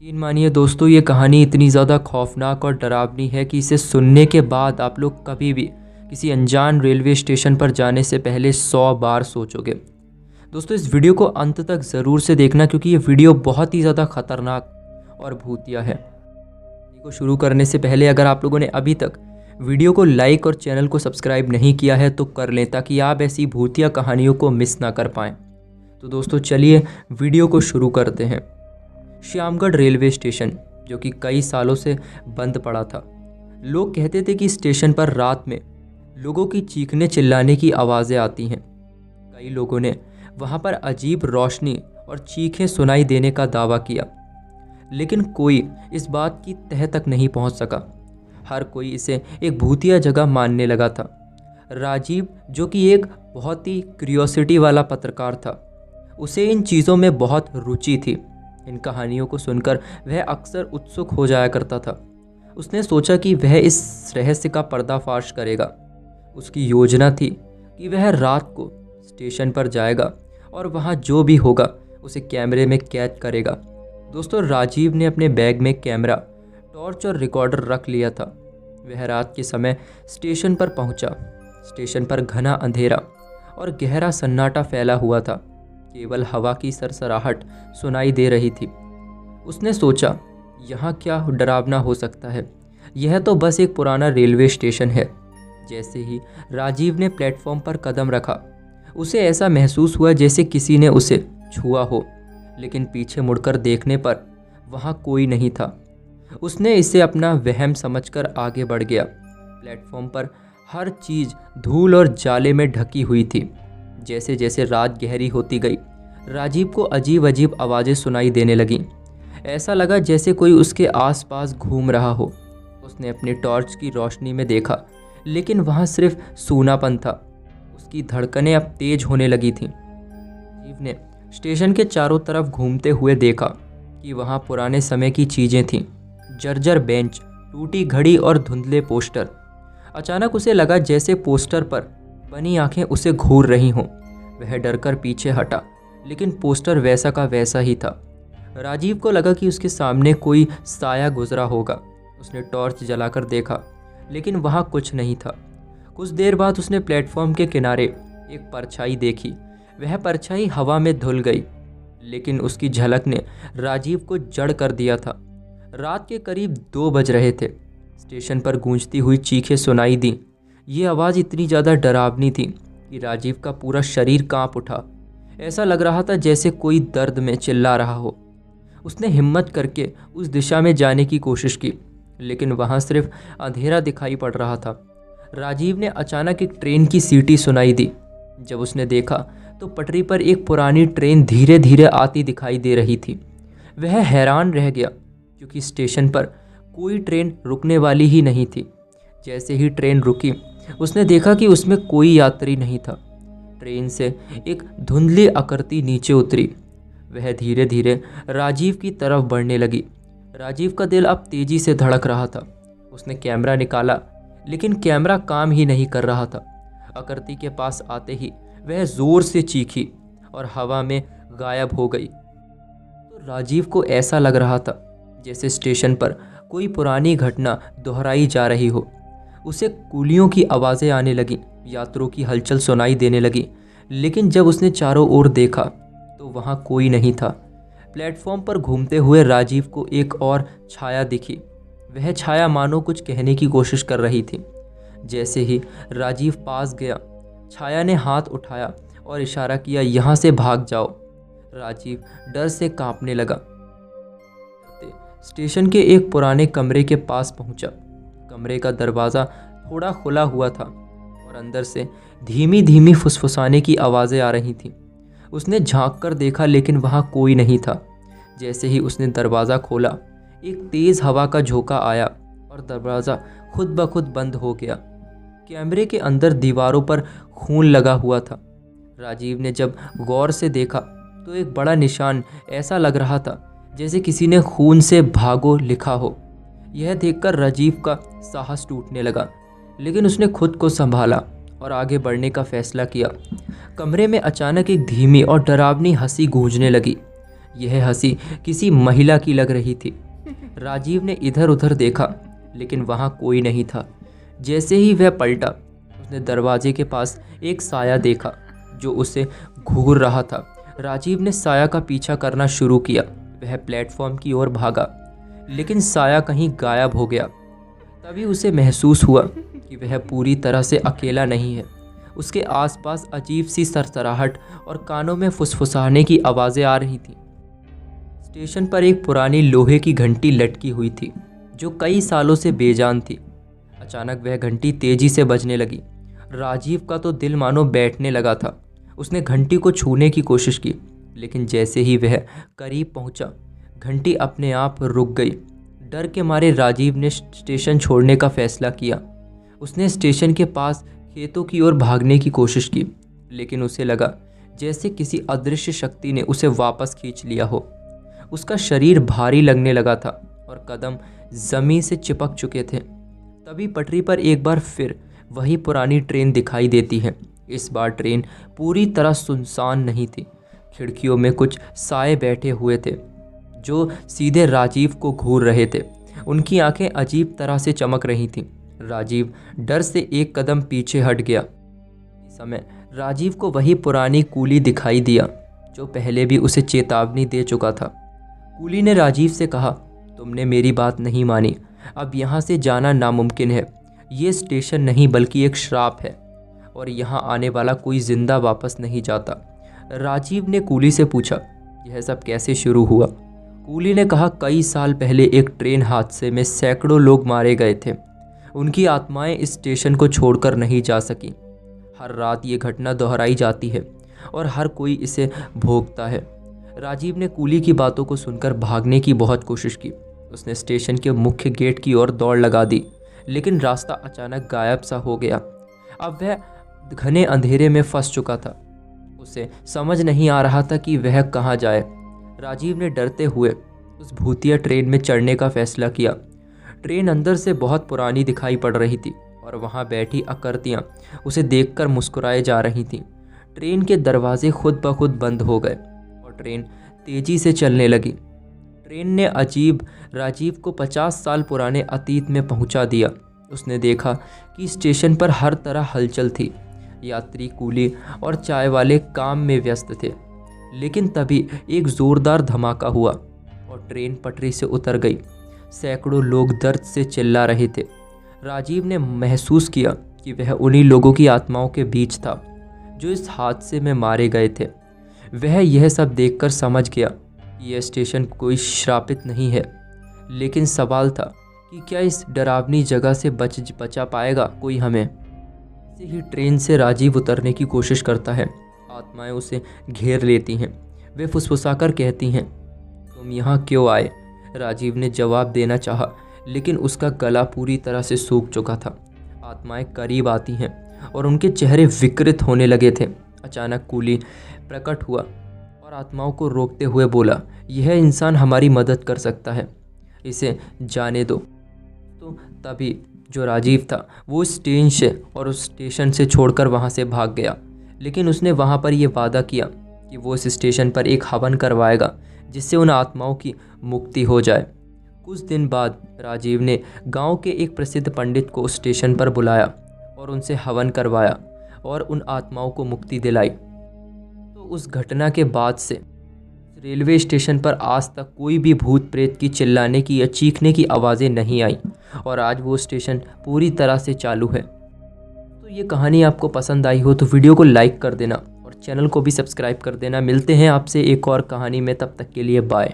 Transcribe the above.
यकीन मानिए दोस्तों, ये कहानी इतनी ज़्यादा खौफनाक और डरावनी है कि इसे सुनने के बाद आप लोग कभी भी किसी अनजान रेलवे स्टेशन पर जाने से पहले 100 बार सोचोगे। दोस्तों, इस वीडियो को अंत तक ज़रूर से देखना क्योंकि ये वीडियो बहुत ही ज़्यादा खतरनाक और भूतिया है। वीडियो को शुरू करने से पहले अगर आप लोगों ने अभी तक वीडियो को लाइक और चैनल को सब्सक्राइब नहीं किया है तो कर लें, ताकि आप ऐसी भूतिया कहानियों को मिस ना कर पाएँ। तो दोस्तों चलिए वीडियो को शुरू करते हैं। श्यामगढ़ रेलवे स्टेशन, जो कि कई सालों से बंद पड़ा था। लोग कहते थे कि स्टेशन पर रात में लोगों की चीखने चिल्लाने की आवाज़ें आती हैं। कई लोगों ने वहाँ पर अजीब रोशनी और चीखें सुनाई देने का दावा किया, लेकिन कोई इस बात की तह तक नहीं पहुँच सका। हर कोई इसे एक भूतिया जगह मानने लगा था। राजीव, जो कि एक बहुत ही क्यूरियोसिटी वाला पत्रकार था, उसे इन चीज़ों में बहुत रुचि थी। इन कहानियों को सुनकर वह अक्सर उत्सुक हो जाया करता था। उसने सोचा कि वह इस रहस्य का पर्दाफाश करेगा। उसकी योजना थी कि वह रात को स्टेशन पर जाएगा और वहाँ जो भी होगा उसे कैमरे में कैद करेगा। दोस्तों, राजीव ने अपने बैग में कैमरा, टॉर्च और रिकॉर्डर रख लिया था। वह रात के समय स्टेशन पर पहुँचा। स्टेशन पर घना अंधेरा और गहरा सन्नाटा फैला हुआ था। केवल हवा की सरसराहट सुनाई दे रही थी। उसने सोचा, यहाँ क्या डरावना हो सकता है, यह तो बस एक पुराना रेलवे स्टेशन है। जैसे ही राजीव ने प्लेटफॉर्म पर कदम रखा, उसे ऐसा महसूस हुआ जैसे किसी ने उसे छुआ हो, लेकिन पीछे मुड़कर देखने पर वहाँ कोई नहीं था। उसने इसे अपना वहम समझकर आगे बढ़ गया। प्लेटफॉर्म पर हर चीज़ धूल और जाले में ढकी हुई थी। जैसे जैसे रात गहरी होती गई, राजीव को अजीब अजीब आवाज़ें सुनाई देने लगीं। ऐसा लगा जैसे कोई उसके आसपास घूम रहा हो। उसने अपनी टॉर्च की रोशनी में देखा, लेकिन वहाँ सिर्फ सूनापन था। उसकी धड़कनें अब तेज होने लगी थीं। राजीव ने स्टेशन के चारों तरफ घूमते हुए देखा कि वहाँ पुराने समय की चीज़ें थीं। जर्जर बेंच, टूटी घड़ी और धुंधले पोस्टर। अचानक उसे लगा जैसे पोस्टर पर बनी आंखें उसे घूर रही हों। वह डरकर पीछे हटा, लेकिन पोस्टर वैसा का वैसा ही था। राजीव को लगा कि उसके सामने कोई साया गुजरा होगा। उसने टॉर्च जलाकर देखा, लेकिन वहाँ कुछ नहीं था। कुछ देर बाद उसने प्लेटफॉर्म के किनारे एक परछाई देखी। वह परछाई हवा में धुल गई, लेकिन उसकी झलक ने राजीव को जड़ कर दिया था। रात के करीब 2 बज रहे थे। स्टेशन पर गूंजती हुई चीखें सुनाई दी। ये आवाज़ इतनी ज़्यादा डरावनी थी कि राजीव का पूरा शरीर कांप उठा। ऐसा लग रहा था जैसे कोई दर्द में चिल्ला रहा हो। उसने हिम्मत करके उस दिशा में जाने की कोशिश की, लेकिन वहाँ सिर्फ अंधेरा दिखाई पड़ रहा था। राजीव ने अचानक एक ट्रेन की सीटी सुनाई दी। जब उसने देखा तो पटरी पर एक पुरानी ट्रेन धीरे धीरे आती दिखाई दे रही थी। वह हैरान रह गया, क्योंकि स्टेशन पर कोई ट्रेन रुकने वाली ही नहीं थी। जैसे ही ट्रेन रुकी, उसने देखा कि उसमें कोई यात्री नहीं था। ट्रेन से एक धुंधली आकृति नीचे उतरी। वह धीरे धीरे राजीव की तरफ बढ़ने लगी। राजीव का दिल अब तेजी से धड़क रहा था। उसने कैमरा निकाला, लेकिन कैमरा काम ही नहीं कर रहा था। आकृति के पास आते ही वह जोर से चीखी और हवा में गायब हो गई। तो राजीव को ऐसा लग रहा था जैसे स्टेशन पर कोई पुरानी घटना दोहराई जा रही हो। उसे कूलियों की आवाज़ें आने लगीं, यात्रियों की हलचल सुनाई देने लगी, लेकिन जब उसने चारों ओर देखा तो वहाँ कोई नहीं था। प्लेटफॉर्म पर घूमते हुए राजीव को एक और छाया दिखी। वह छाया मानो कुछ कहने की कोशिश कर रही थी। जैसे ही राजीव पास गया, छाया ने हाथ उठाया और इशारा किया, यहाँ से भाग जाओ। राजीव डर से कांपने लगा। स्टेशन के एक पुराने कमरे के पास पहुंचा। कमरे का दरवाज़ा थोड़ा खुला हुआ था और अंदर से धीमी धीमी फुसफुसाने की आवाज़ें आ रही थीं। उसने झांक कर देखा, लेकिन वहाँ कोई नहीं था। जैसे ही उसने दरवाज़ा खोला, एक तेज़ हवा का झोंका आया और दरवाज़ा खुद ब खुद बंद हो गया। कैमरे के अंदर दीवारों पर खून लगा हुआ था। राजीव ने जब गौर से देखा तो एक बड़ा निशान ऐसा लग रहा था जैसे किसी ने खून से भागो लिखा हो। यह देखकर राजीव का साहस टूटने लगा, लेकिन उसने खुद को संभाला और आगे बढ़ने का फैसला किया। कमरे में अचानक एक धीमी और डरावनी हंसी गूंजने लगी, यह हंसी किसी महिला की लग रही थी। राजीव ने इधर उधर देखा लेकिन वहाँ कोई नहीं था। जैसे ही वह पलटा, उसने दरवाजे के पास एक साया देखा जो उसे घूर रहा था। राजीव ने साया का पीछा करना शुरू किया। वह प्लेटफॉर्म की ओर भागा लेकिन साया कहीं गायब हो गया। तभी उसे महसूस हुआ कि वह पूरी तरह से अकेला नहीं है। उसके आसपास अजीब सी सरसराहट और कानों में फुसफुसाने की आवाज़ें आ रही थीं। स्टेशन पर एक पुरानी लोहे की घंटी लटकी हुई थी जो कई सालों से बेजान थी। अचानक वह घंटी तेजी से बजने लगी। राजीव का तो दिल मानो बैठने लगा था। उसने घंटी को छूने की कोशिश की लेकिन जैसे ही वह करीब पहुंचा, घंटी अपने आप रुक गई। डर के मारे राजीव ने स्टेशन छोड़ने का फैसला किया। उसने स्टेशन के पास खेतों की ओर भागने की कोशिश की लेकिन उसे लगा जैसे किसी अदृश्य शक्ति ने उसे वापस खींच लिया हो। उसका शरीर भारी लगने लगा था और कदम ज़मीन से चिपक चुके थे। तभी पटरी पर एक बार फिर वही पुरानी ट्रेन दिखाई देती है। इस बार ट्रेन पूरी तरह सुनसान नहीं थी। खिड़कियों में कुछ साए बैठे हुए थे जो सीधे राजीव को घूर रहे थे। उनकी आंखें अजीब तरह से चमक रही थीं। राजीव डर से एक कदम पीछे हट गया। इस समय राजीव को वही पुरानी कूली दिखाई दिया जो पहले भी उसे चेतावनी दे चुका था। कूली ने राजीव से कहा, तुमने मेरी बात नहीं मानी, अब यहाँ से जाना नामुमकिन है। ये स्टेशन नहीं बल्कि एक श्राप है और यहाँ आने वाला कोई जिंदा वापस नहीं जाता। राजीव ने कूली से पूछा, यह सब कैसे शुरू हुआ? कूली ने कहा, कई साल पहले एक ट्रेन हादसे में सैकड़ों लोग मारे गए थे। उनकी आत्माएं इस स्टेशन को छोड़कर नहीं जा सकी। हर रात ये घटना दोहराई जाती है और हर कोई इसे भोगता है। राजीव ने कूली की बातों को सुनकर भागने की बहुत कोशिश की। उसने स्टेशन के मुख्य गेट की ओर दौड़ लगा दी लेकिन रास्ता अचानक गायब सा हो गया। अब वह घने अंधेरे में फंस चुका था। उसे समझ नहीं आ रहा था कि वह कहाँ जाए। राजीव ने डरते हुए उस भूतिया ट्रेन में चढ़ने का फैसला किया। ट्रेन अंदर से बहुत पुरानी दिखाई पड़ रही थी और वहाँ बैठी अकर्तियाँ उसे देखकर मुस्कुराए जा रही थीं। ट्रेन के दरवाजे खुद ब खुद बंद हो गए और ट्रेन तेजी से चलने लगी। ट्रेन ने राजीव को 50 साल पुराने अतीत में पहुंचा दिया। उसने देखा कि स्टेशन पर हर तरह हलचल थी। यात्री, कूली और चाय वाले काम में व्यस्त थे। लेकिन तभी एक ज़ोरदार धमाका हुआ और ट्रेन पटरी से उतर गई। सैकड़ों लोग दर्द से चिल्ला रहे थे। राजीव ने महसूस किया कि वह उन्हीं लोगों की आत्माओं के बीच था जो इस हादसे में मारे गए थे। वह यह सब देखकर समझ गया कि यह स्टेशन कोई श्रापित नहीं है, लेकिन सवाल था कि क्या इस डरावनी जगह से बचा पाएगा कोई हमें। ऐसे ही ट्रेन से राजीव उतरने की कोशिश करता है। आत्माएं उसे घेर लेती हैं। वे फुसफुसाकर कहती हैं, तुम यहाँ क्यों आए? राजीव ने जवाब देना चाहा लेकिन उसका गला पूरी तरह से सूख चुका था। आत्माएं करीब आती हैं और उनके चेहरे विकृत होने लगे थे। अचानक कूली प्रकट हुआ और आत्माओं को रोकते हुए बोला, यह इंसान हमारी मदद कर सकता है, इसे जाने दो। तो तभी जो राजीव था वो उस स्टेशन से छोड़कर वहाँ से भाग गया। लेकिन उसने वहाँ पर यह वादा किया कि वो इस स्टेशन पर एक हवन करवाएगा जिससे उन आत्माओं की मुक्ति हो जाए। कुछ दिन बाद राजीव ने गांव के एक प्रसिद्ध पंडित को उस स्टेशन पर बुलाया और उनसे हवन करवाया और उन आत्माओं को मुक्ति दिलाई। तो उस घटना के बाद से रेलवे स्टेशन पर आज तक कोई भी भूत प्रेत की चिल्लाने की या चीखने की आवाज़ें नहीं आई और आज वो स्टेशन पूरी तरह से चालू है। तो ये कहानी आपको पसंद आई हो तो वीडियो को लाइक कर देना और चैनल को भी सब्सक्राइब कर देना। मिलते हैं आपसे एक और कहानी में, तब तक के लिए बाय।